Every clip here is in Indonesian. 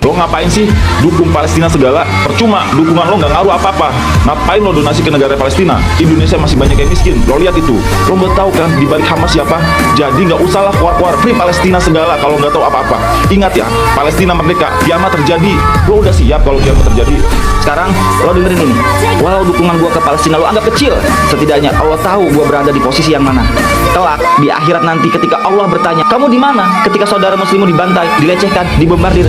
Lo ngapain sih dukung Palestina segala? Percuma, dukungan lo nggak ngaruh apa-apa. Ngapain lo donasi ke negara Palestina? Indonesia masih banyak yang miskin. Lo lihat itu. Lo nggak tahu kan di balik Hamas siapa? Jadi nggak usahlah keluar-keluar free Palestina segala kalau nggak tahu apa-apa. Ingat ya, Palestina merdeka, kiamat terjadi. Lo udah siap kalau kiamat terjadi? Sekarang lo dengerin ini. Walau dukungan gua ke Palestina lo anggap kecil, setidaknya Allah tahu gua berada di posisi yang mana. Kelak di akhirat nanti ketika Allah bertanya, kamu di mana ketika saudara muslimmu dibantai, dilecehkan, dibombardir?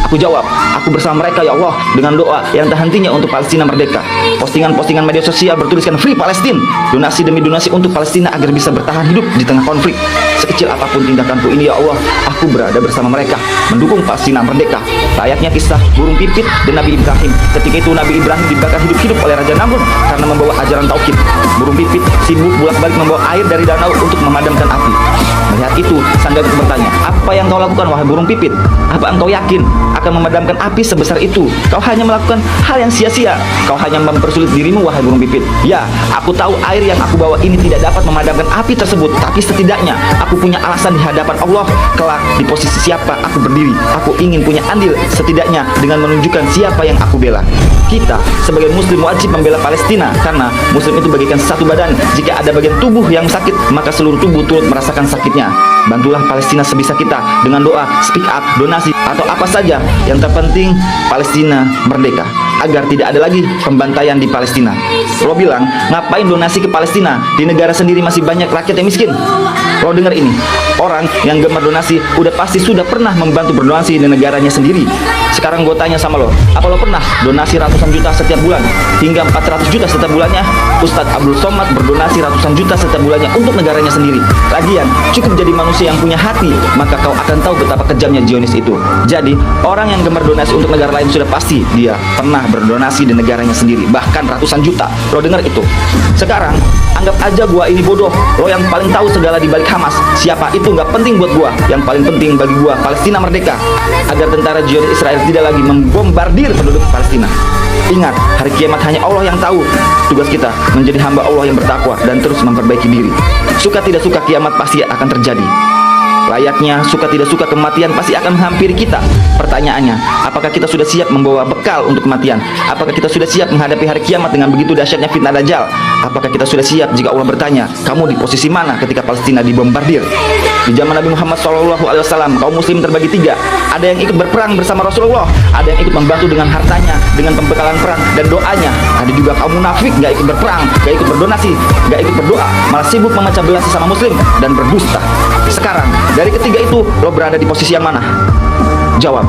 Aku jawab, aku bersama mereka ya Allah, dengan doa yang tak hentinya untuk Palestina merdeka. Postingan-postingan media sosial bertuliskan Free Palestine, donasi demi donasi untuk Palestina agar bisa bertahan hidup di tengah konflik. Sekecil apapun tindakanku ini ya Allah, aku berada bersama mereka, mendukung Palestina merdeka. Layaknya kisah burung pipit dan Nabi Ibrahim. Ketika itu Nabi Ibrahim dibakar hidup-hidup oleh Raja Namrud karena membawa ajaran tauhid. Burung pipit sibuk bolak-balik membawa air dari danau untuk memadamkan api. Melihat itu, sanggaku bertanya, apa yang kau lakukan wahai burung pipit? Apa engkau yakin akan memadamkan api sebesar itu? Kau hanya melakukan hal yang sia-sia. Kau hanya mempersulit dirimu wahai burung pipit. Ya, aku tahu air yang aku bawa ini tidak dapat memadamkan api tersebut, tapi setidaknya aku punya alasan di hadapan Allah. Kelak di posisi siapa aku berdiri, aku ingin punya andil setidaknya dengan menunjukkan siapa yang aku bela. Kita sebagai muslim wajib membela Palestina karena muslim itu bagikan satu badan. Jika ada bagian tubuh yang sakit, maka seluruh tubuh turut merasakan sakitnya. Bantulah Palestina sebisa kita dengan doa, speak up, donasi, atau apa saja. Yang terpenting Palestina merdeka, agar tidak ada lagi pembantaian di Palestina. Lo bilang, ngapain donasi ke Palestina? Di negara sendiri masih banyak rakyat yang miskin. Lo dengar ini, orang yang gemar donasi udah pasti sudah pernah membantu berdonasi di negaranya sendiri. Sekarang gue tanya sama lo, apa lo pernah donasi ratusan juta setiap bulan? Hingga 400 juta setiap bulannya? Ustadz Abdul Somad berdonasi ratusan juta setiap bulannya untuk negaranya sendiri. Lagian, cukup jadi manusia yang punya hati, maka kau akan tahu betapa kejamnya Zionis itu. Jadi, orang yang gemar donasi untuk negara lain sudah pasti dia pernah berdonasi di negaranya sendiri, bahkan ratusan juta. Lo dengar itu? Sekarang, anggap aja gua ini bodoh. Lo yang paling tahu segala di balik Hamas. Siapa itu nggak penting buat gua. Yang paling penting bagi gua Palestina merdeka, agar tentara Zionis Israel tidak lagi membombardir penduduk Palestina. Ingat, hari kiamat hanya Allah yang tahu. Tugas kita menjadi hamba Allah yang bertakwa dan terus memperbaiki diri. Suka tidak suka kiamat pasti akan terjadi. Layaknya suka tidak suka kematian pasti akan menghampiri kita. Pertanyaannya, apakah kita sudah siap membawa bekal untuk kematian? Apakah kita sudah siap menghadapi hari kiamat dengan begitu dahsyatnya fitnah Dajjal? Apakah kita sudah siap jika Allah bertanya, kamu di posisi mana ketika Palestina dibombardir? Di zaman Nabi Muhammad SAW, kaum muslim terbagi tiga. Ada yang ikut berperang bersama Rasulullah, ada yang ikut membantu dengan hartanya, dengan pembekalan perang dan doanya. Ada juga kaum munafik, gak ikut berperang, gak ikut berdonasi, gak ikut berdoa, malah sibuk memecah belah sesama muslim dan berdusta. Sekarang, dari ketiga itu, lo berada di posisi yang mana? Jawab.